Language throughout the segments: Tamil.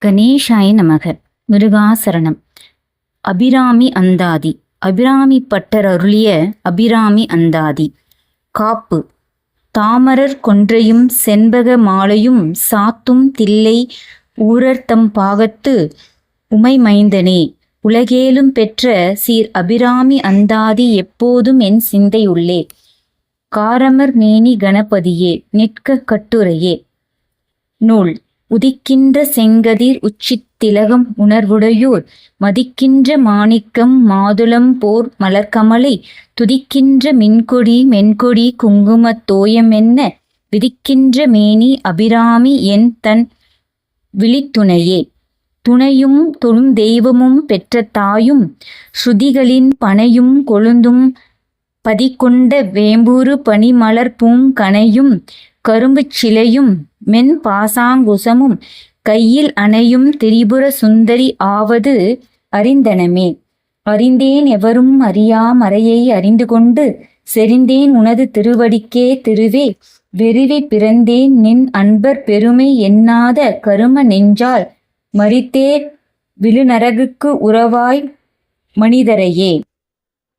கணேசாய நமக. முருகாசரணம். அபிராமி அந்தாதி. அபிராமி பட்டர் அருளிய அபிராமி அந்தாதி. காப்பு. தாமரர் கொன்றையும் செண்பக மாலையும் சாத்தும் தில்லை ஊரர்தம் பாகத்து உமைமைந்தனே, உலகேலும் பெற்ற சீர் அபிராமி அந்தாதி எப்போதும் என் சிந்தையுள்ளே. காரமர் மேனி கணபதியே, நிற்க கட்டுரையே. நூல். உதிக்கின்ற செங்கதிர் உச்சித் திலகம் உணர்வுடையோர் மதிக்கின்ற மாணிக்கம் மாதுளம் போர் மலர்கமலை துதிக்கின்ற மின்கொடி மென்கொடி குங்குமத் தோயமென்ன விதிக்கின்ற மேனி அபிராமி என் தன் விழித்துணையே. துணையும் தொழும் தெய்வமும் பெற்ற தாயும் ஸ்ருதிகளின் பனையும் கொழுந்தும் பதிகொண்ட வேம்பூறு பனிமலர் பூங்கனையும் கரும்புச் சிலையும் மென் பாசாங்குசமும் கையில் அணையும் திரிபுர சுந்தரி ஆவது அறிந்தனமே. அறிந்தேன் எவரும் அறியா மறையை அறிந்து கொண்டு செறிந்தேன் உனது திருவடிக்கே திருவே. வெறிவை பிறந்தேன் நின் அன்பர் பெருமை எண்ணாத கரும நெஞ்சால் மரித்தே விழுநரகுக்கு உறவாய் மனிதரையே.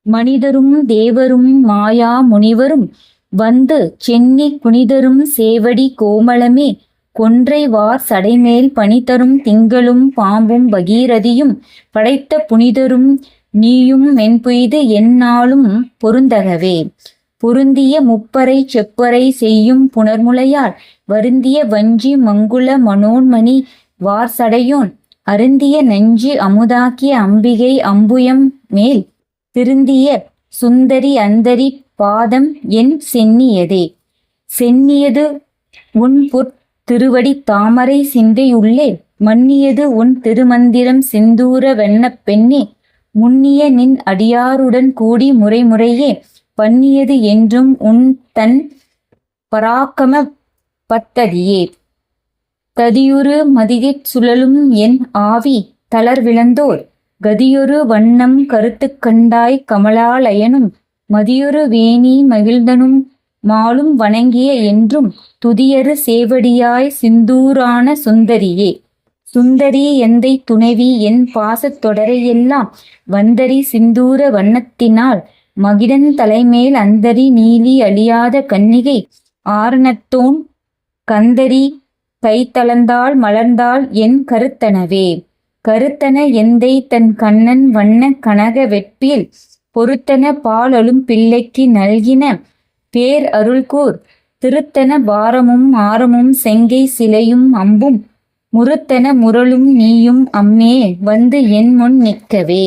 மனிதரும் தேவரும் மாயா முனிவரும் வந்து சென்னி குனிதரும் சேவடி கோமளமே. கொன்றை வார் சடைமேல் பனிதரும் திங்களும் பாம்பும் பகீரதியும் படைத்த புனிதரும் நீயும் மென்புய்து எந்நாளும் பொருந்தகவே. பொருந்திய முப்பறை செப்பறை செய்யும் புனர்முலையால் வருந்திய வஞ்சி மங்குள மனோன்மணி வார்சடையோன் அருந்திய நெஞ்சு அமுதாக்கிய அம்பிகை அம்புயம் மேல் திருந்திய சுந்தரி அந்தரி பாதம் என் சென்னியதே. சென்னியது உன் பொற் திருவடி தாமரை சிந்தையுள்ளே மன்னியது உன் திருமந்திரம் சிந்தூர வெண்ணப் பெண்ணே. முன்னிய நின் அடியாருடன் கூடி முறைமுறையே பன்னியது என்றும் உன் தன் பராக்கம பத்ததியே. ததியுறு மதியச் சுழலும் என் ஆவி தளர்விழந்தோர் கதியொரு வண்ணம் கருத்துக் கண்டாய் கமலாலயனும் மதியொரு வேணி மகிழ்ந்தனும் மாலும் வணங்கிய என்றும் துதியரு சேவடியாய் சிந்தூரான சுந்தரியே. சுந்தரி எந்தை துணைவி என் பாசத் தொடரையெல்லாம் வந்தரி சிந்தூர வண்ணத்தினால் மகிடன் தலைமேல் அந்தரி நீலி அழியாத கன்னிகை ஆரணத்தோன் கந்தரி கைத்தளர்ந்தாள் மலர்ந்தாள் என் கருத்தனவே. கருத்தன எந்தை தன் கண்ணன் வண்ண கனக வெற்பில் பொருத்தன பாலழும் பிள்ளைக்கு நல்கின பேர் அருள்கூர் திருத்தன பாரமும் ஆரமும் செங்கை சிலையும் அம்பும் முறுத்தன முரளும் நீயும் அம்மே வந்து என் முன் நிற்கவே.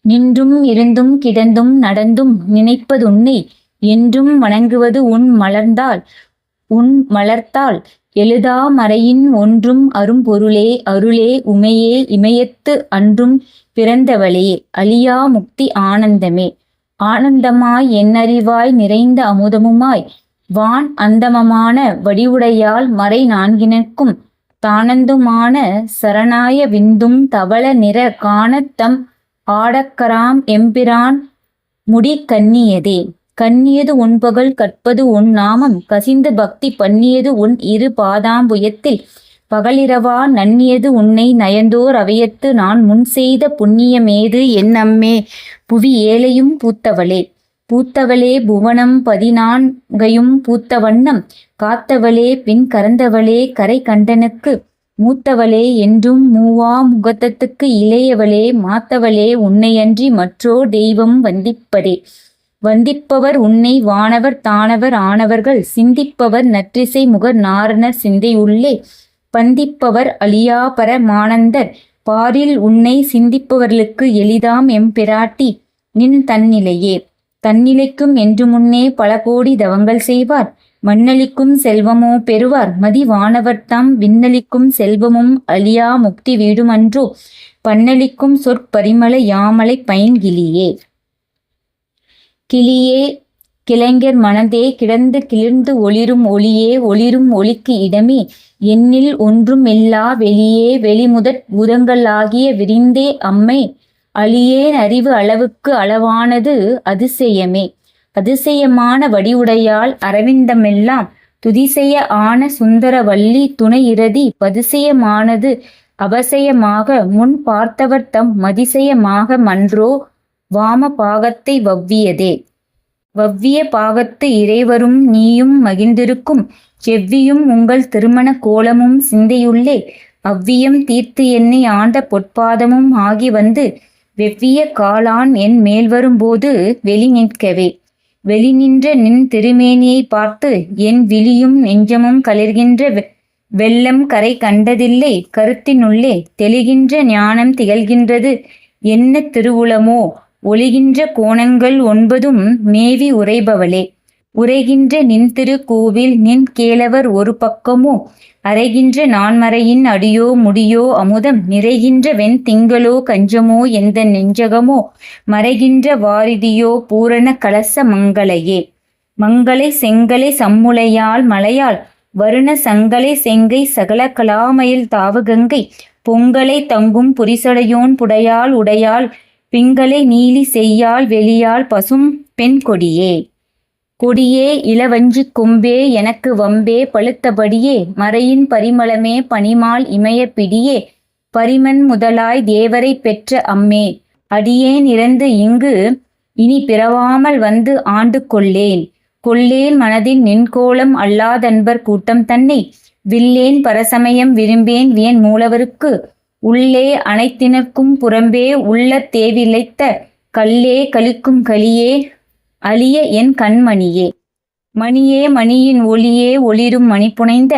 நின்றும் இருந்தும் கிடந்தும் நடந்தும் நினைப்பதுன்னை என்றும் வணங்குவது உன் மலர்த்தாள் எழுதா மறையின் ஒன்றும் அரும்பொருளே. அருளே உமையே இமயத்து அன்றும் பிறந்தவளே. அழியா முக்தி ஆனந்தமே. ஆனந்தமாய் என்னறிவாய் நிறைந்த அமுதமுமாய் வான் அந்தமமான வடிவுடையால் மறை நான்கினர்க்கும் தானந்துமான சரணாய விந்தும் தவள நிற காணத்தம் ஆடக்கராம் எம்பிரான் முடி கண்ணியதே. கண்ணியது உன்பகல் கற்பது உன் நாமம் கசிந்து பக்தி பண்ணியது உன் இரு பாதாம்புயத்தில் பகலிரவா நன்னியது உன்னை நயந்தோர் அவையத்து நான் முன் செய்த புண்ணியமேது என் அம்மே. புவி ஏழையும் பூத்தவளே. பூத்தவளே புவனம் 14 பூத்த வண்ணம் காத்தவளே பின் கறந்தவளே கரை கண்டனுக்கு மூத்தவளே என்றும் மூவா முகத்தத்துக்கு இளையவளே. மாத்தவளே உன்னையன்றி மற்றோர் தெய்வம் வந்திப்பதே. வந்திப்பவர் உன்னை வானவர் தானவர் ஆனவர்கள் சிந்திப்பவர் நற்றிசை முகர் நாரணர் சிந்தையுள்ளே பந்திப்பவர் அழியாபர மானந்தர் பாரில் உன்னை சிந்திப்பவர்களுக்கு எளிதாம் எம்பிராட்டி நின் தன்னிலையே. தன்னிலைக்கும் என்று முன்னே பல கோடி தவங்கள் செய்வார் மண்ணளிக்கும் செல்வமோ பெறுவார் மதி வானவர்தாம் விண்ணளிக்கும் செல்வமும் அழியா முக்தி வீடுமன்றோ பண்ணளிக்கும் சொற்பரிமள யாமலை பைங்கிளியே. கிளியே கிளைஞர் மனதே கிடந்து கிளிர்ந்து ஒளிரும் ஒளியே. ஒளிரும் ஒளிக்கு இடமே எண்ணில் ஒன்றும் இல்லா வெளியே. வெளிமுதற் பூதங்களாகிய விரிந்தே அம்மை அழியேன் அறிவு அளவுக்கு அளவானது அதிசயமே. அதிசயமான வடிவுடையால் அரவிந்தமெல்லாம் துதிசெய ஆன சுந்தரவல்லி துணை இரதி பதிசயமானது அபசயமாக முன் பார்த்தவர் தம் மதிசயமாக மன்றோ வாம பாகத்தை வவ்வியதே. வவ்விய பாகத்து இறைவரும் நீயும் மகிழ்ந்திருக்கும் செவ்வியும் உங்கள் திருமண கோலமும் சிந்தையுள்ளே அவ்வியம் தீர்த்து என்னை ஆண்ட பொற்பாதமும் ஆகி வந்து வெவ்விய காலான் என் மேல் வரும்போது வெளி நிற்கவே. வெளி நின்ற நின் திருமேனியை பார்த்து என் விழியும் நெஞ்சமும் கலர்கின்ற வெள்ளம் கரை கண்டதில்லை கருத்தினுள்ளே தெளிகின்ற ஞானம் திகழ்கின்றது என்ன திருவுளமோ ஒளிகின்ற கோணங்கள் 9 மேவி உரைபவளே. உரைகின்ற நின் திரு கோவில் நின் கேளவர் ஒரு பக்கமோ அரைகின்ற நான்மறையின் அடியோ முடியோ அமுதம் நிறைகின்ற வெண் திங்களோ கஞ்சமோ எந்த நெஞ்சகமோ மறைகின்ற வாரிதியோ பூரண கலச மங்களையே. மங்களை செங்கலை சம்முலையால் மலையால் வருண சங்கலை செங்கை சகல கலாமயில் தாவகங்கை பொங்கலை தங்கும் புரிசடையோன் புடையாள் உடையாள் பிங்களை நீலி செய்யாள் வெளியாள் பசும் பெண் கொடியே. கொடியே இளவஞ்சி கொம்பே எனக்கு வம்பே பழுத்தபடியே மறையின் பரிமளமே பனிமால் இமய பிடியே பரிமன் முதலாய் தேவரை பெற்ற அம்மே. அடியேன் இறந்து இங்கு இனி பிறவாமல் வந்து ஆண்டு கொள்ளேன். கொள்ளேன் மனதின் நின்கோலம் அல்லாதன்பர் கூட்டம் தன்னை வில்லேன் பரசமயம் விரும்பேன் வியன் மூலவருக்கு உள்ளே அனைத்தினர்க்கும் புறம்பே உள்ள தேவிழைத்த கல்லே கலிக்கும் கலியே அழிய என் கண்மணியே. மணியே மணியின் ஒளியே ஒளிரும் மணிப்புனைந்த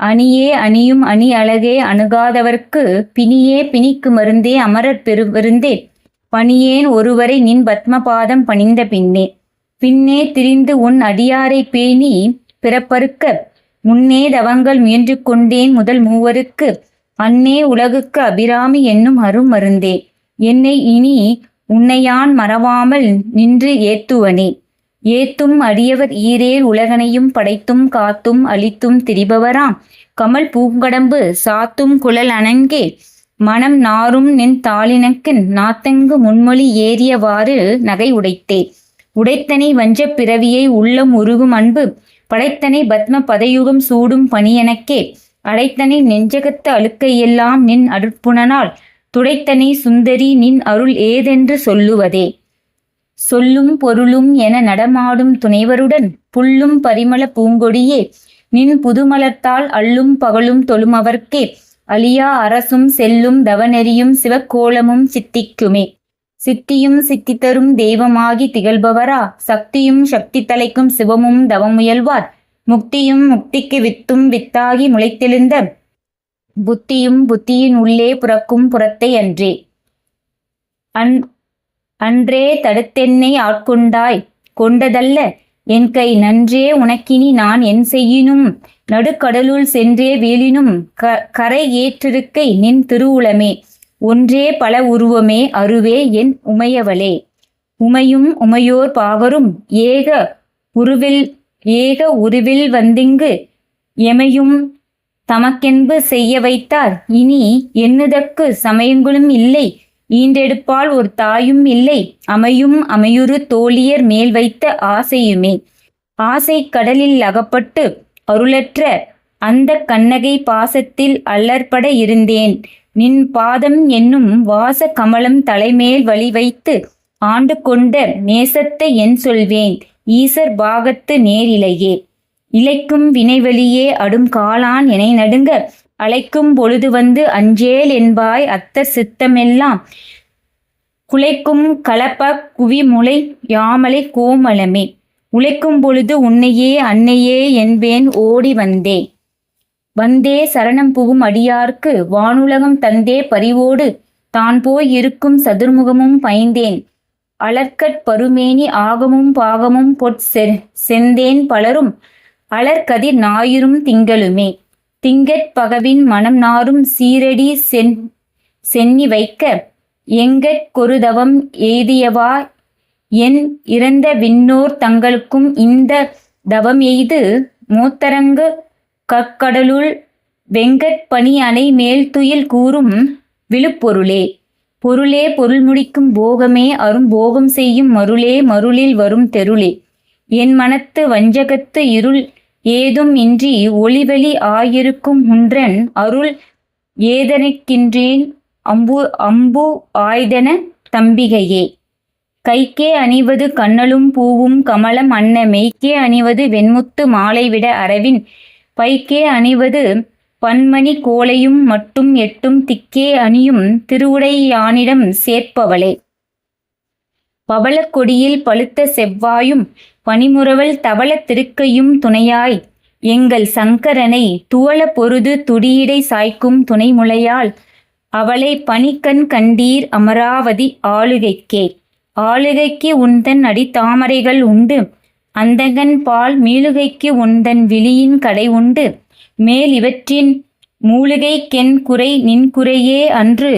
அணியே அணியும் அணி அழகே அணுகாதவர்க்கு பிணியே பிணிக்கு மருந்தே அமரர் பெருவிருந்தே பணியேன் ஒருவரை நின் பத்மபாதம் பணிந்த பின்னே. பின்னே திரிந்து உன் அடியாரை பேணி பிறப்பறுக்க முன்னே தவங்கள் முயன்று கொண்டேன் முதல் மூவருக்கு அன்னே உலகுக்கு அபிராமி என்னும் அரும் மருந்தே. என்னை இனி உன்னையான் மறவாமல் நின்று ஏத்துவனே. ஏத்தும் அடியவர் ஈரேல் உலகனையும் படைத்தும் காத்தும் அழித்தும் திரிபவராம் கமல் பூங்கடம்பு சாத்தும் குழல் அணங்கே மனம் நாரும் நின் தாளினக்கின் நாத்தங்கு முன்மொழி ஏறியவாறு நகை உடைத்தே. உடைத்தனை வஞ்சப் பிறவியை உள்ளம் உருகும் அன்பு படைத்தனை பத்ம பதயுகம் சூடும் பணியெனக்கே அடைத்தனை நெஞ்சகத்து அழுக்கையெல்லாம் நின் அருட்புணனால் துடைத்தனை சுந்தரி நின் அருள் ஏதென்று சொல்லுவதே. சொல்லும் பொருளும் என நடமாடும் துணைவருடன் புல்லும் பரிமள பூங்கொடியே நின் புதுமலர்த்தால் அள்ளும் பகலும் தொழுமவர்க்கே அழியா அரசும் செல்லும் தவநெறியும் சிவக்கோலமும் சித்திக்குமே. சித்தியும் சித்தி தரும் தெய்வமாகி திகழ்பவரா சக்தியும் சக்தி தலைக்கும் சிவமும் தவமுயல்வார் முக்தியும் முக்திக்கு வித்தும் வித்தாகி முளைத்தெழுந்த புத்தியும் புத்தியின் உள்ளே புறக்கும் புறத்தை அன்றே. அன்றே தடுத்தென்னை ஆட்கொண்டாய் கொண்டதல்ல என் கை நன்றே உனக்கினி நான் என் செய்யினும் நடுக்கடலுள் சென்றே வீழினும் கரை ஏற்றிருக்கை நின் திருவுளமே. ஒன்றே பல உருவமே அருவே என் உமையவளே. உமையும் உமையோர் பாகரும் ஏக உருவில் வந்திங்கு எமையும் தமக்கென்பு செய்ய வைத்தார் இனி எண்ணுதற்கு சமயங்களும் இல்லை ஈன்றெடுப்பால் ஒரு தாயும் இல்லை அமையும் அமையுறு தோழியர் மேல் வைத்த ஆசையுமே. ஆசை கடலில் அகப்பட்டு அருளற்ற அந்த கண்ணகை பாசத்தில் அல்லற்பட இருந்தேன் நின் பாதம் என்னும் வாச கமலம் தலைமேல் வழி வைத்து ஆண்டு கொண்ட நேசத்தை என் சொல்வேன் ஈசர் பாகத்து நேரிழையே. இழைக்கும் வினைவெளியே அடும் காலான் எனை நடுங்க அழைக்கும் பொழுது வந்து அஞ்சேல் என்பாய் அத்தர் சித்தமெல்லாம் குலைக்கும் கலப்ப குவிமுளை யாமலை கோமலமே. உழைக்கும் பொழுது உன்னையே அன்னையே என்பேன் ஓடி வந்தே சரணம் புகும் அடியார்க்கு வானுலகம் தந்தே பரிவோடு தான் போய் இருக்கும் சதுர்முகமும் பைந்தேன் அலர்கட் பருமேனி ஆகமும் பாகமும் செந்தேன் பலரும் அலர்கதிர் ஞாயிறும் திங்களுமே. திங்கட் பகவின் மனம் நாரும் சீரடி சென்னி வைக்க எங்கட் கொருதவம் எய்தியவா என் இறந்த விண்ணோர் தங்களுக்கும் இந்த தவம் எய்து மோத்தரங்கு கற்கடலுள் வெங்கட் பனி அணை மேல் துயில் கூறும் விழுப்பொருளே. பொருளே பொருள் முடிக்கும் போகமே அரும் போகம் செய்யும் மருளே மருளில் வரும் தெருளே. என் மனத்து வஞ்சகத்து இருள் ஏதும் இன்றி ஒளிவெளி ஆயிருக்கும் உன்றன் அருள் ஏதனுக்கின்றேன் அம்பு ஆய்தன தம்பிகையே. கைக்கே அணிவது கன்னலும் பூவும் கமலம் அன்ன மெய்க்கே அணிவது வெண்முத்து மாலைவிட அரவின் பைக்கே அணிவது பன்மணி கோலையும் மட்டும் எட்டும் திக்கே அணியும் திருவுடை யானிடம் சேர்ப்பவளே. பவளக் கொடியில் பழுத்த செவ்வாயும் பனிமுறவல் தவள திருக்கையும் துணையாய் எங்கள் சங்கரனை துவள பொருது துடியிடை சாய்க்கும் துணைமுலையால் அவளை பனிக்கண் கண்டீர் அமராவதி ஆளுகைக்கே. ஆளுகைக்கு உந்தன் அடித்தாமரைகள் உண்டு அந்தகன் பால் மீளுகைக்கு உந்தன் விழியின் கடை உண்டு மேல் இவற்றின் மூலிகைக்கென் குறை நின்குறையே அன்று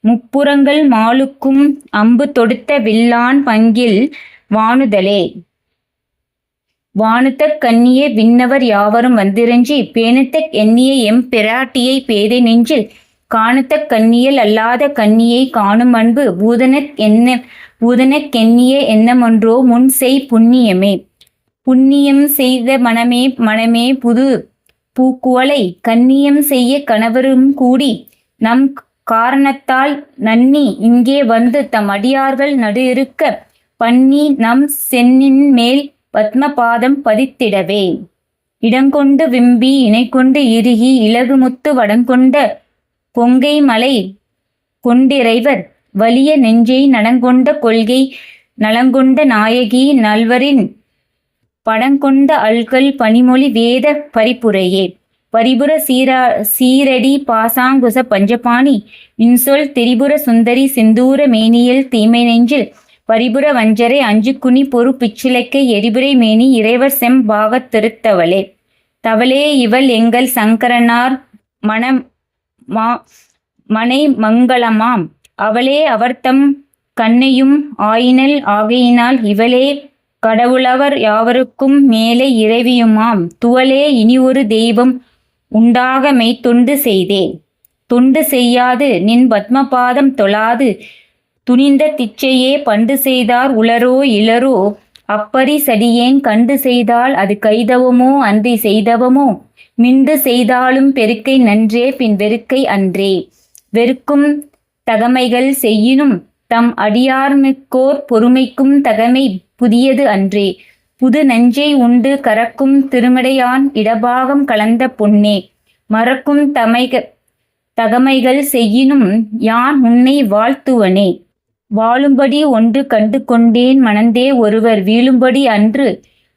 முப்புறங்கள் மாலுக்கும் அம்பு தொடுத்த வில்லான் பங்கில் வானுதலே. வானுத்த கண்ணியே விண்ணவர் யாவரும் வந்திரஞ்சி பேணுத்த எண்ணிய எம் பிராட்டியை பேதை நெஞ்சில் காணுத்த கண்ணியல் அல்லாத கண்ணியை காணும் அன்பு பூதனக்கெண்ணிய எண்ணமொன்றோ முன் செய் புண்ணியமே. புண்ணியம் செய்த மனமே புது பூக்குவளை கண்ணியம் செய்ய கணவரும் கூடி நம் காரணத்தால் நன்னி இங்கே வந்து தம் அடியார்கள் நடு இருக்க பண்ணி நம் சென்னின் மேல் பத்மபாதம் பதித்திடவே. இடங்கொண்டு விம்பி இணைக்கொண்டு இறுகி இலகுமுத்து வடங்கொண்ட பொங்கை மலை கொண்டிறைவர் வலிய நெஞ்சை நடங்கொண்ட கொள்கை நலங்கொண்ட நாயகி நல்வரின் படங்கொண்ட அல்கல் பனிமொழி வேத பரிபுரையே. பரிபுர சீரடி பாசாங்குச பஞ்சபாணி இன்சொல் திரிபுர சுந்தரி சிந்தூர மேனியல் தீமை நெஞ்சில் பரிபுர வஞ்சரை அஞ்சுக்குனி பொறு பிச்சிலைக்கை எரிபுரை மேனி இறைவர் செம் பாகத் திருத்தவளே. தவளே இவள் எங்கள் சங்கரனார் மனை மங்களமாம் அவளே அவர்தம் கண்ணையும் ஆயினல் ஆகையினால் இவளே கடவுளவர் யாவருக்கும் மேலே இறைவியுமாம் துவளே இனி ஒரு தெய்வம் உண்டாக மெய்த்தொண்டு செய்தேன் தொண்டு செய்யாது நின் பத்மபாதம் தொழாது துணிந்த திச்சையே பண்டு செய்தார் உளரோ இளரோ அப்பரி சடியேன் கண்டு செய்தால் அது கைதவமோ அன்றி செய்தவமோ மிண்டு செய்தாலும் பெருக்கை நன்றே பின் வெறுக்கை அன்றே. வெறுக்கும் தகமைகள் செய்யினும் தம் அடியார்மிக்கோர் பொறுமைக்கும் தகமை புதியது அன்றே. புது நஞ்சை உண்டு கறக்கும் திருமிடையான் இடபாகம் கலந்த பொன்னே. மறக்கும் தகமைகள் செய்யினும் யான் உன்னை வாழ்த்துவனே. வாழும்படி ஒன்று கண்டு கொண்டேன் மணந்தே ஒருவர் வீழும்படி அன்று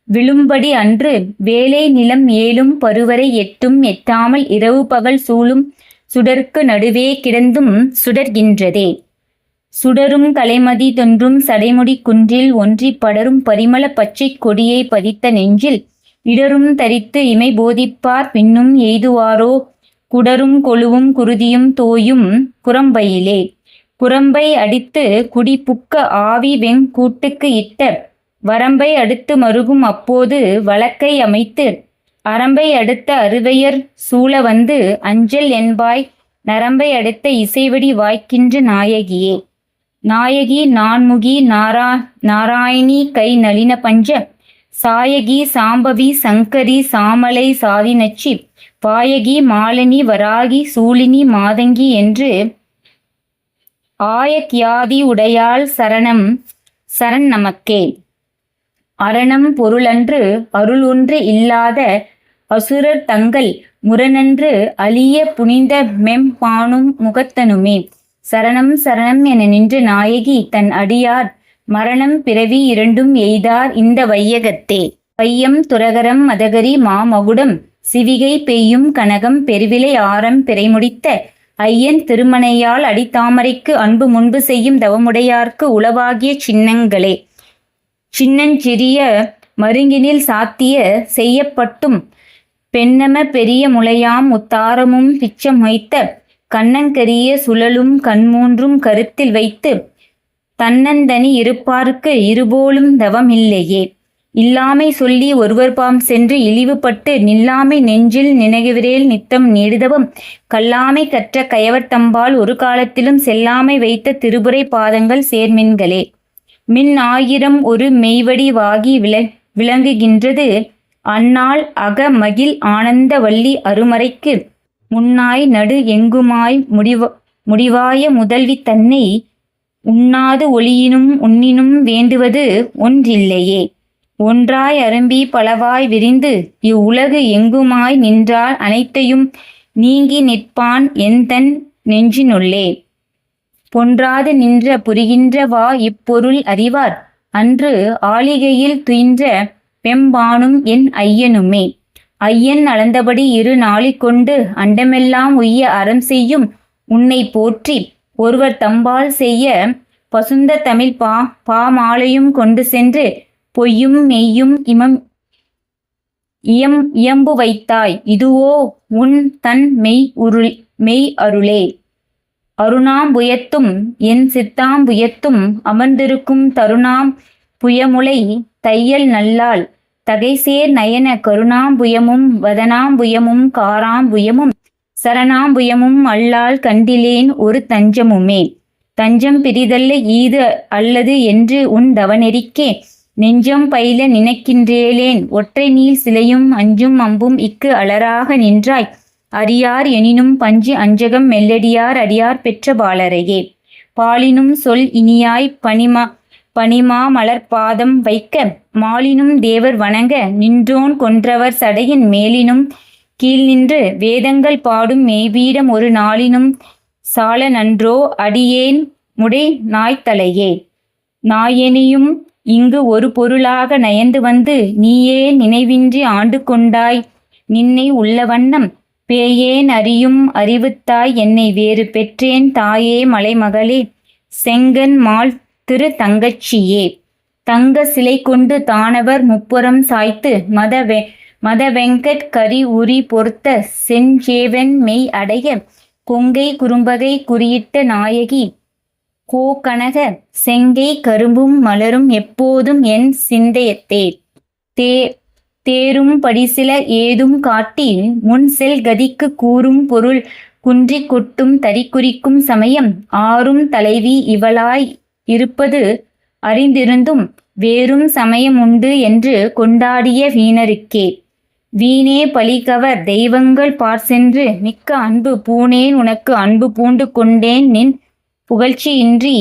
விழும்படி அன்று வேலை நிலம் ஏழும் பருவரை எட்டும் எட்டாமல் இரவு பகல் சூழும் சுடர்க்கு நடுவே கிடந்தும் சுடர்கின்றதே. சுடரும் கலைமதி தொன்றும் சடைமுடி குன்றில் ஒன்றி படரும் பரிமள பச்சை கொடியை பதித்த நெஞ்சில் இடரும் தரித்து இமை போதிப்பார் பின்னும் எய்துவாரோ குடரும் கொழுவும் குருதியும் தோயும் குரம்பையிலே. குரம்பை அடித்து குடிப்புக்க ஆவி கூட்டுக்கு இட்ட வரம்பை அடுத்து மருகும் அப்போது வழக்கை அமைத்து அரம்பை அடுத்த அறுவையர் சூழ வந்து அஞ்சல் என்பாய் நரம்பை அடுத்த இசைவடி வாய்க்கின்ற நாயகியே. நாயகி நான்முகி நாராயணி கை நளின பஞ்ச சாயகி சாம்பவி சங்கரி சாமலை சாதிநச்சி பாயகி மாலினி வராகி சூலினி மாதங்கி என்று ஆயக்யாதி உடையாள் சரண் நமக்கே. அரணம் பொருளன்று அருள் ஒன்று இல்லாத அசுரர் தங்கள் முரணன்று அழிய புனித மெம்பானும் முகத்தனுமே. சரணம் சரணம் என நின்ற நாயகி தன் அடியார் மரணம் பிறவி இரண்டும் எய்தார் இந்த வையகத்தே. பையம் துரகரம் மதகரி மாமகுடம் சிவிகை பெய்யும் கனகம் பெருவிலை ஆரம் பிறைமுடித்த ஐயன் திருமணையால் அடித்தாமரைக்கு அன்பு முன்பு செய்யும் தவமுடையார்க்கு உளவாகிய சின்னங்களே. சின்னஞ்சிறிய மருங்கினில் சாத்திய செய்யப்பட்டும் பெண்ணம பெரிய முளையாம் முத்தாரமும் பிச்சம் வைத்த கண்ணங்கரிய சுழலும் கண்மூன்றும் கருத்தில் வைத்து தன்னந்தனி இருப்பார்க்கு இருபோலும் தவம் இல்லையே. இல்லாமை சொல்லி ஒருவர்பாம் சென்று இழிவுபட்டு நில்லாமை நெஞ்சில் நினைவிரேல் நித்தம் நீடுதவம் கல்லாமை கற்ற கயவர் தம்பால் ஒரு காலத்திலும் செல்லாமை வைத்த திருபுரை பாதங்கள் சேர்மின்களே. மின் ஆயிரம் ஒரு மெய்வடி வாகி விளங்குகின்றது அந்நாள் அகமகிழ் ஆனந்த வள்ளி அருமறைக்கு முன்னாய் நடு எங்குமாய் முடிவாய முதல்வி தன்னை உண்ணாது ஒளியினும் உன்னினும் வேண்டுவது ஒன்றில்லையே. ஒன்றாய் அரும்பி பலவாய் விரிந்து இவ்வுலகு எங்குமாய் நின்றால் அனைத்தையும் நீங்கி நிற்பான் என்தன் நெஞ்சினுள்ளே. பொன்றாது நின்ற புரிகின்ற வா இப்பொருள் அறிவார் அன்று ஆலிகையில் துயின்ற பெம்பானும் என் ஐயனுமே. ஐயன் அளந்தபடி இரு நாளிகொண்டு அண்டமெல்லாம் உய்ய அறம் செய்யும் உன்னை போற்றி ஒருவர் தம்பால் செய்ய பசுந்த தமிழ் பாமாலையும் கொண்டு சென்று பொய்யும் மெய்யும் இயம்பு வைத்தாய் இதுவோ உன் தன் மெய் அருளே. அருணாம்புயத்தும் என் சித்தாம்புயத்தும் அமர்ந்திருக்கும் தருணாம் புயமுலை தையல் நல்லாள் தகைசேர் நயன கருணாம்புயமும் வதனாம்புயமும் காராம்புயமும் சரணாம்புயமும் அல்லால் கண்டிலேன் ஒரு தஞ்சமுமே. தஞ்சம் பிரிதல்ல ஈது அல்லது என்று உன் தவநெறிக்கே நெஞ்சம் பயில நினைக்கின்றேலேன் ஒற்றை நீள் சிலையும் அஞ்சும் அம்பும் இக்கு அலராக நின்றாய் அறியார் எனினும் பஞ்சு அஞ்சகம் மெல்லடியார் அடியார் பெற்ற பாலரையே. பாலினும் சொல் இனியாய் பனிமா மலர்பாதம் வைக்க மாலினும் தேவர் வணங்க நின்றோன் கொன்றவர் சடையின் மேலினும் கீழ் நின்று வேதங்கள் பாடும் மெய்பீடம் ஒரு நாளினும் சால நன்றோ அடியேன் முடை நாய்த்தலையே. நாயெனியும் இங்கு ஒரு பொருளாக நயந்து வந்து நீயே நினைவின்றி ஆண்டு கொண்டாய் நின்னை உள்ள வண்ணம் பேயேன் அறியும் அறிவுத்தாய் என்னை வேறு பெற்றேன் தாயே மலைமகளே செங்கன் மால் திரு தங்கச்சியே. தங்க சிலை கொண்டு தானவர் முப்புறம் சாய்த்து மதவெங்கட் கரி உரி பொறுத்த செஞ்சேவன் மெய் அடைய கொங்கை குறும்பகை குறியிட்ட நாயகி கோகனக செங்கை கரும்பும் மலரும் எப்போதும் என் சிந்தையத்தே. தேரும் படிசில ஏதும் காட்டி முன் செல் கதிக்கு கூறும் பொருள் குன்றி கொட்டும் தறிக்குறிக்கும் சமயம் ஆறும் தலைவி இவளாய் இருப்பது அறிந்திருந்தும் வேறும் சமயம் உண்டு என்று கொண்டாடிய வீணருக்கே. வீணே பலிகவர் தெய்வங்கள் சென்று மிக்க அன்பு பூணேன் உனக்கு அன்பு பூண்டு கொண்டேன் நின் புகழ்ச்சியின்றி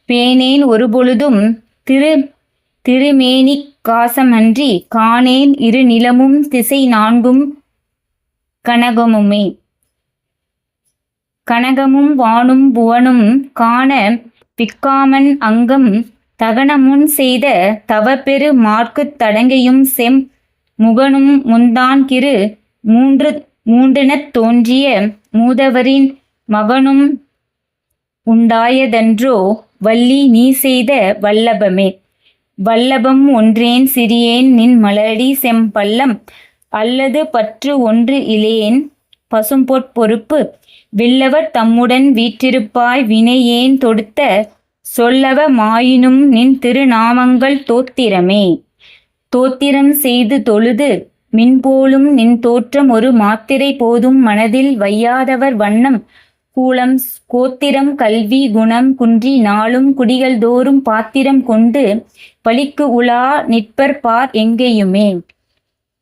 பேனேன் ஒருபொழுதும் திருமேனி காசமன்றி காணேன் இரு நிலமும் திசை நான்கும் கனகமுமே. கனகமும் வானும் புவனும் காண பிக்காமன் அங்கம் தகனமுன் செய்த தவப்பெரு மார்க்குத் தடங்கையும் செம் முகனும் முந்தான்கிரு மூன்றெனத் தோன்றிய மூதவரின் மகனும் உண்டாயதன்றோ வள்ளி நீ செய்த வல்லபமே. வல்லபம் ஒன்றேன் சிறியேன் நின் மலரடி செம்பல்லம் அல்லது பற்று ஒன்று இலேன் பசும்பொற் பொறுப்பு வில்லவர் தம்முடன் வீற்றிருப்பாய் வினையேன் தொடுத்த சொல்லவ மாயினும் நின் திருநாமங்கள் தோத்திரமே. தோத்திரம் செய்து தொழுது மின்போலும் நின் தோற்றம் ஒரு மாத்திரை போதும் மனதில் வையாதவர் வண்ணம் கூலம் கோத்திரம் கல்வி குணம் குன்றி நாளும் குடிகள் தோறும் பாத்திரம் கொண்டு பலிக்கு உலா நிற்பர் பார் எங்கேயுமே.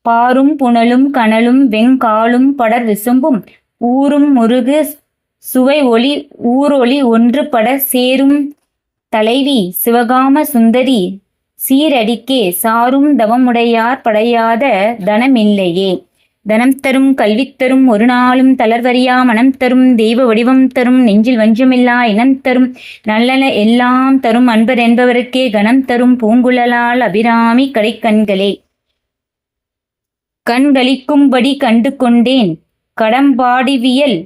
பாரும் புனலும் கனலும் வெங்காலும் படர் விசும்பும் ஊரும் முருகு சுவை ஒளி ஊரொளி ஒன்று பட சேரும் தலைவி சிவகாம சுந்தரி சீரடிக்கே சாரும் தவமுடையார் படையாத தனமில்லையே. தனம் தரும் கல்வித்தரும் ஒரு நாளும் தளர்வறியா மனம் தரும் தெய்வ வடிவம் தரும் நெஞ்சில் வஞ்சமில்லா இனம் தரும் நல்லன எல்லாம் தரும் அன்பர் என்பவருக்கே கணம் தரும் பூங்குழலால் அபிராமி கடைக்கண்களே. கண்களிக்கும்படி கண்டு கொண்டேன் கடம்பாடிவியல்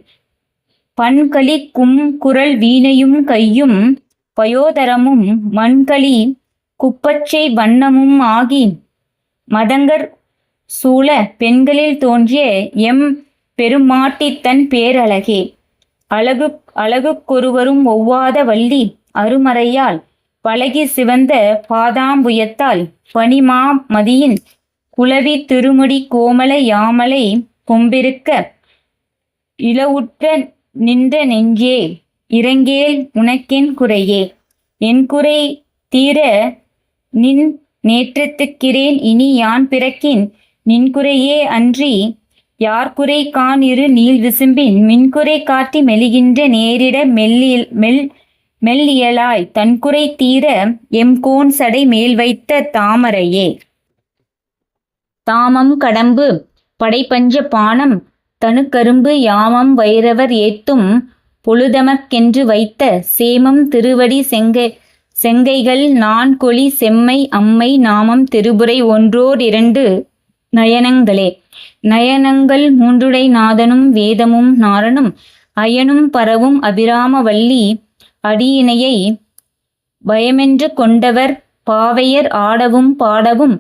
பண்களி குரல் வீணையும் கையும் பயோதரமும் மண்களி குப்பச்சை வண்ணமும் ஆகி மதங்கர் சூழ பெண்களில் தோன்றிய எம் பெருமாட்டித்தன் பேரழகே. அழகுக்கொருவரும் ஒவ்வாத வள்ளி அருமறையால் பழகி சிவந்த பாதாம்புயத்தால் பனிமா மதியின் குளவி திருமுடி கோமல யாமலை கொம்பிருக்க இளவுற்ற நின்ற நெஞ்சே இரங்கேல் உனக்கென் குறையே. என் குறை தீர நின் நேற்றத்துக்கிறேன் இனி யான் பிறக்கின் நின்குறையே அன்றி யார்குறை காணிரு நீள் விசும்பின் மின்குறை காட்டி மெலிகின்ற நேரிட மெல்லியலாய் தன்குறை தீர எம்கோன் சடை மேல் வைத்த தாமரையே. தாமம் கடம்பு படைப்பஞ்ச பாணம் தனுக்கரும்பு யாமம் வைரவர் ஏத்தும் பொழுதமக்கென்று வைத்த சேமம் திருவடி செங்கைகள் நான்கொளி செம்மை அம்மை நாமம் திருபுரை ஒன்றோர் இரண்டு நயனங்களே. நயனங்கள் மூன்றுடை நாதனும் வேதமும் நாரனும் அயனும் பரவும் அபிராம வல்லி அடியினையை பயமென்று கொண்டவர் பாவையர் ஆடவும் பாடவும்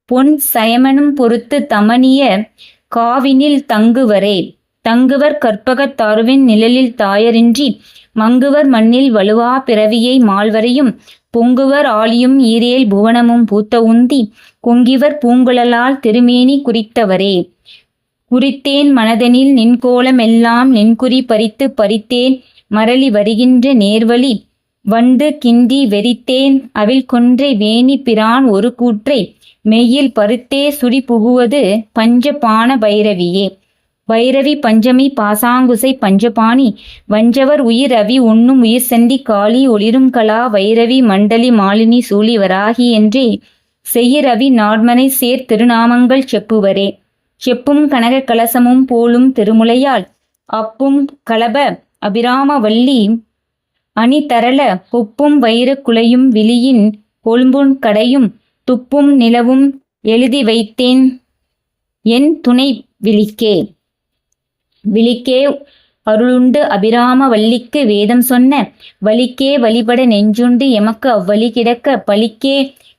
பொன் சயமனும் பொறுத்து தமனிய காவினில் தங்குவரே. தங்குவர் கற்பகத் தாருவின் நிழலில் தாயரின்றி மங்குவர் மண்ணில் வலுவா பிறவியை மால்வரையும் பொங்குவர் ஆழியும் ஈரேல் புவனமும் பூத்த உந்தி கொங்கிவர் பூங்குழலால் திருமேனி குறித்தவரே. குறித்தேன் மனதனில் நின்கோலம் எல்லாம் நின்குறி பறித்து பறித்தேன் மரளி வருகின்ற நேர்வழி வண்டு கிண்டி வெறித்தேன் அவில் கொன்றை வேணி பிரான் ஒரு கூற்றை மெய்யில் பருத்தே சுடி புகுவது பஞ்சபாண பைரவியே. பைரவி பஞ்சமி பாசாங்குசை பஞ்சபாணி வஞ்சவர் உயிர் அவி உண்ணும் உயிர் சண்டி காளி ஒளிரும் கலா வைரவி மண்டலி மாலினி சூழி வராகி என்றே செய்யரவி நாட்மனை சேர் திருநாமங்கள் செப்புவரே. செப்பும் கனக கலசமும் போலும் திருமுலையால் அப்பும் கலப அபிராம வல்லி அணி தரள பொப்பும் வைர குலையும் விழியின் கொழும்பும் கடையும் துப்பும் நிலவும் எழுதி வைத்தேன் என் துணை விழிக்கே. விழிக்கே அருளுண்டு அபிராம வல்லிக்கு வேதம் சொன்ன வலிக்கே வழிபட நெஞ்சுண்டு எமக்கு அவ்வழி கிடக்க பலிக்கே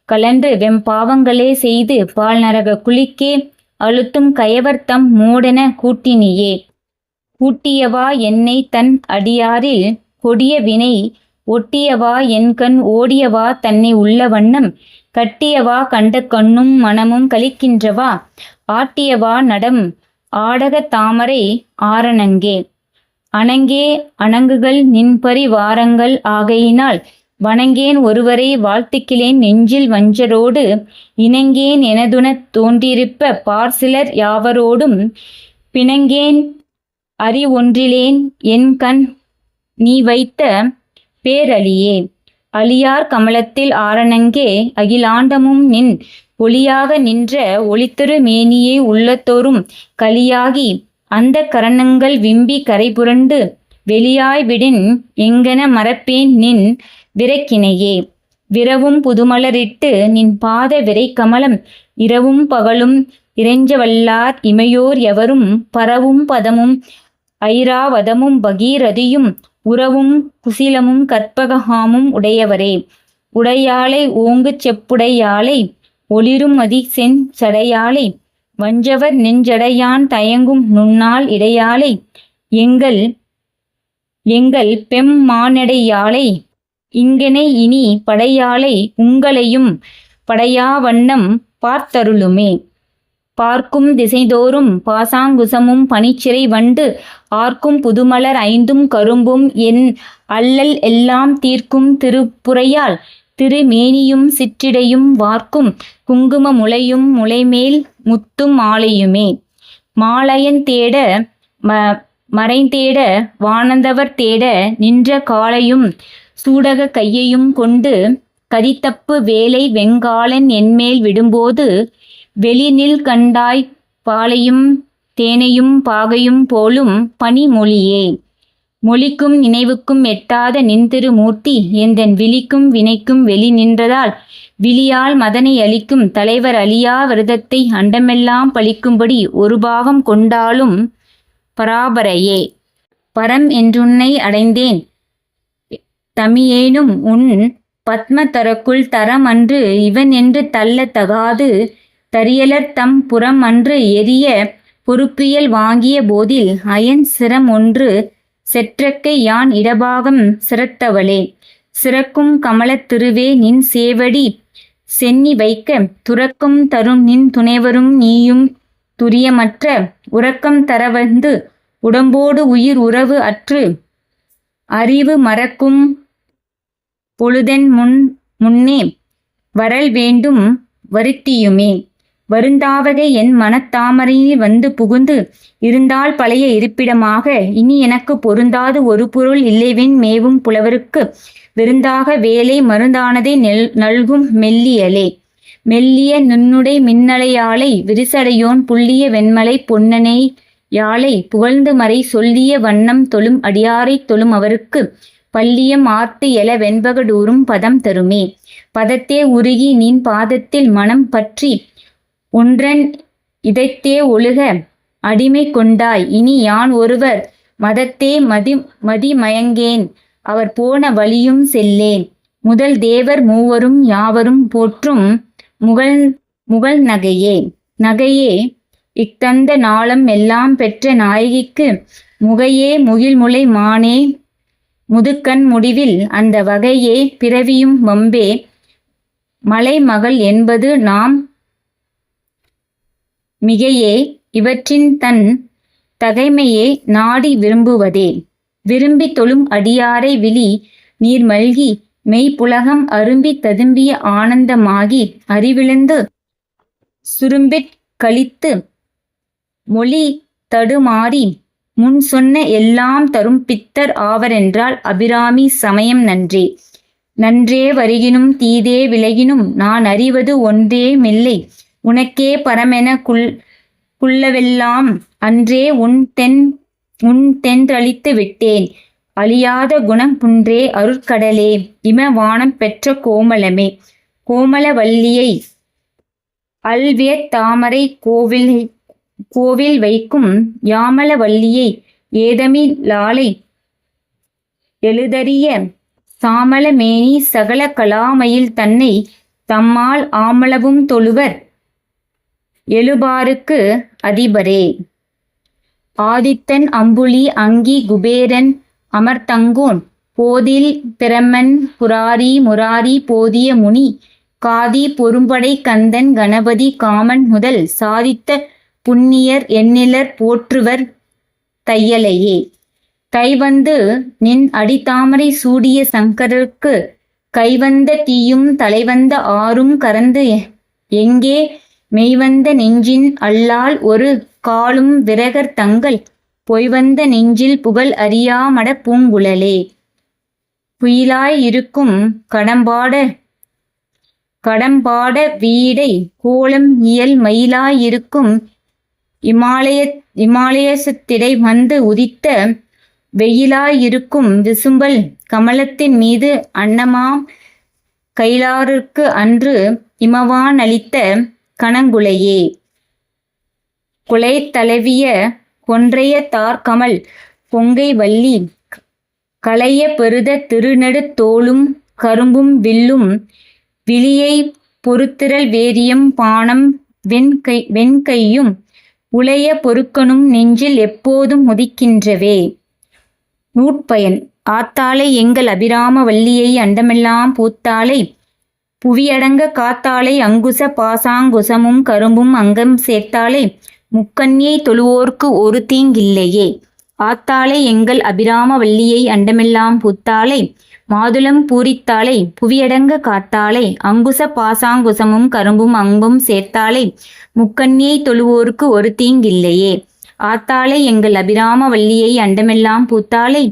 கலன்று வெம்பாவங்களே செய்து பால் நரக குளிக்கே அழுத்தும் கயவர்த்தம் மூடன கூட்டினியே. கூட்டியவா என்னை தன் அடியாரில் கொடிய வினை ஒட்டியவா என்கண் ஓடியவா தன்னை உள்ள வண்ணம் கட்டியவா கண்ட கண்ணும் மனமும் கலிக்கின்றவா ஆட்டியவா நடம் ஆடக தாமரை ஆரணங்கே. அணங்கே அணங்குகள் நின்பரி வாரங்கள் ஆகையினால் வணங்கேன் ஒருவரை வாழ்த்துக்கிலேன் நெஞ்சில் வஞ்சரோடு இணங்கேன் எனதுனத் தோன்றிருப்ப பார்சிலர் யாவரோடும் பிணங்கேன் அறி ஒன்றிலேன் என் கண் நீ வைத்த பேரழியே. அழியார் கமலத்தில் ஆரணங்கே அகிலாண்டமும் நின் ஒளியாக நின்ற ஒளித்திரு மேனியே உள்ளத்தோறும் களியாகி அந்த கரணங்கள் விம்பி கரைபுரண்டு வெளியாய் விடின் எங்கென மறப்பேன் நின் விரக்கினையே. விரவும் புதுமலரிட்டு நின் பாத விரை கமலம் இரவும் பகலும் இறைஞ்சவல்லார் இமையோர் எவரும் பரவும் பதமும் ஐராவதமும் பகீரதியும் உறவும் குசிலமும் கற்பகஹாமும் உடையவரே. உடையாளை ஓங்கு செப்புடையாளை ஒளிரும் அதி சென் சடையாளை வஞ்சவர் நெஞ்சடையான் தயங்கும் நுண்ணாள் இடையாளை எங்கள் பெம் மானடையாளை இங்கனை இனி படையாளை உங்களையும் படையா வண்ணம் பார்த்தருளுமே. பார்க்கும் திசைதோறும் பாசாங்குசமும் பனிச்சிறை வண்டு ஆர்க்கும் புதுமலர் ஐந்தும் கரும்பும் என் அல்லல் எல்லாம் தீர்க்கும் திருப்புரையால் திருமேனியும் சிற்றிடையும் வார்க்கும் குங்கும முளையும் முளைமேல் முத்தும் மாலையுமே. மாலையன் தேட மறைந்தேட வானந்தவர் தேட நின்ற காலையும் சூடக கையையும் கொண்டு கதித்தப்பு வேலை வெங்காலன் என்மேல் விடும்போது வெளிநில் கண்டாய் பாலையும் தேனையும் பாகையும் போலும் பனிமொழியே. மொழிக்கும் நினைவுக்கும் எட்டாத நின்திருமூர்த்தி எந்தன் விழிக்கும் வினைக்கும் வெளி நின்றதால் விழியால் மதனை அளிக்கும் தலைவர் அழியா விரதத்தை அண்டமெல்லாம் பழிக்கும்படி ஒரு பாகம் கொண்டாலும் பராபரையே. பரம் என்றுன்னை அடைந்தேன் தமியேனும் உன் பத்ம தரக்குள் தரம் அன்று இவன் என்று தள்ள தகாது தரியலர் தம் புறம் அன்று எரிய பொறுப்பியல் வாங்கிய போதில் அயன் சிரம் ஒன்று செற்றக்கை யான் இடபாகம் சிரத்தவளே. சிறக்கும் கமலத் திருவே நின் சேவடி சென்னி வைக்க துறக்கும் தரும் நின் துணைவரும் நீயும் துரியமற்ற உறக்கம் தரவந்து உடம்போடு உயிர் உறவு அற்று அறிவு மறக்கும் பொழுதென் முன்னே வரல் வேண்டும் வருத்தியுமே. வருந்தாவகை என் மனத்தாமரையில் வந்து புகுந்து இருந்தால் பழைய இருப்பிடமாக இனி எனக்கு பொருந்தாது ஒரு பொருள் இல்லைவென் மேவும் புலவருக்கு விருந்தாக வேலை மருந்தானதை நல்கும் மெல்லியலே. மெல்லிய நுண்ணுடை மின்னலையாளை விரிசடையோன் புல்லிய வெண்மலை பொன்னனை யாழை புகழ்ந்து மறை சொல்லிய வண்ணம் தொழும் அடியாரைத் தொழும் அவருக்கு பல்லியம் ஆர்த்து எழ வெண்பகடூரும் பதம் தருமே. பதத்தே உருகி நின் பாதத்தில் மனம் பற்றி ஒன்றன் இதத்தே ஒழுக அடிமை கொண்டாய் இனி யான் ஒருவர் மதத்தே மதிமயங்கேன் அவர் போன வழியும் செல்லேன். முதல் தேவர் மூவரும் யாவரும் போற்றும் முகல் நகையே இத்தந்த நாளம் எல்லாம் பெற்ற நாயகிக்கு முகையே முகில்முலை மானே முதுக்கண் முடிவில் அந்த வகையே பிறவியும் வம்பே மலைமகள் என்பது நாம் மிகையே இவற்றின் தன் தகைமையே நாடி விரும்புவதே. விரும்பி தொழும் அடியாரை விழி நீர் மல்கி மெய்ப்புலகம் அரும்பி ததும்பிய ஆனந்தமாகி அறிவிழந்து சுரும்பிற் கழித்து மொழி தடுமாறி முன் சொன்ன எல்லாம் தரும் பித்தர் ஆவரென்றால் அபிராமி சமயம் நன்றே. நன்றே வருகினும் தீதே விலகினும் நான் அறிவது ஒன்றே மெல்லை உனக்கே பரமென குள்ளவெல்லாம் அன்றே உன் தென்றளித்து விட்டேன். அழியாத குணம் குன்றே அருட்கடலே இம வானம் பெற்ற கோமளமே. கோமளவல்லியை அல்வியத் தாமரை கோவில் வைக்கும் யாமளவல்லியை ஏதமி லாலை எழுதறிய சாமள மேனி சகல கலாமயில் தன்னை தம்மால் ஆமளவும் தொழுவர் எழுபாருக்கு அதிபரே. ஆதித்தன் அம்புலி அங்கி குபேரன் அமர்தங்கோன் போதில் பிரமன் புராரி முராரி போதிய முனி காதி பொரும்படை கந்தன் கணபதி காமன் முதல் சாதித்த புண்ணியர் எண்ணிலர் போற்றுவர் தையலையே. தைவந்து நின் அடித்தாமரை சூடிய சங்கரருக்கு கைவந்த தீயும் தலைவந்த ஆறும் கறந்து எங்கே மெய்வந்த நெஞ்சின் அல்லால் ஒரு காலும் விரகர் தங்கள் பொய்வந்த நெஞ்சில் புகழ் அறியாமட பூங்குழலே. குயிலாய் இருக்கும் கடம்பாட வீடை கோலம் இயல் மயிலாயிருக்கும் இமாலயசத்திடை வந்து உதித்த வெயிலாயிருக்கும் விசும்பல் கமலத்தின் மீது அன்னமாம் கைலாருக்கு அன்று இமவான் அளித்த கணங்குலையே. குலை தளவிய கொன்றைய தார்கமல் பொங்கை வள்ளி களைய பெருத திருநெடுத் தோளும் கரும்பும் வில்லும் விழியை பொறுத்திரள் வேரியம் பானம் வெண்கையும் உளைய பொறுக்கனும் நெஞ்சில் எப்போதும் உதிக்கின்றவே. நூற்பயன் ஆத்தாளை எங்கள் அபிராம வல்லியை அண்டமெல்லாம் பூத்தாளை புவியடங்க காத்தாளை அங்குச பாசாங்குசமும் கரும்பும் அங்கம் சேர்த்தாளை முக்கண்ணியை தொழுவோர்க்கு ஒரு தீங்கில்லையே. ஆத்தாளை எங்கள் அபிராம வல்லியை அண்டமெல்லாம் பூத்தாளை மாதுளம் பூரித்தாளை புவியடங்க காத்தாளை அங்குச பாசாங்குசமும் கரும்பும் அங்கும் சேர்த்தாளை முக்கண்ணியை தொழுவோர்க்கு ஒரு தீங்கில்லையே. ஆத்தாளை எங்கள் அபிராம வல்லியை அண்டமெல்லாம் பூத்தாளை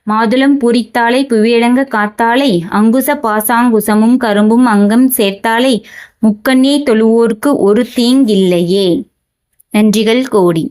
மாதுளம் பூரித்தாளை புவியடங்க காத்தாளை அங்குச பாசாங்குசமும் கரும்பும் அங்கம் சேர்த்தாளை முக்கண்ணியை தொழுவோர்க்கு ஒரு தீங்கில்லையே. நன்றிகள் கோடி.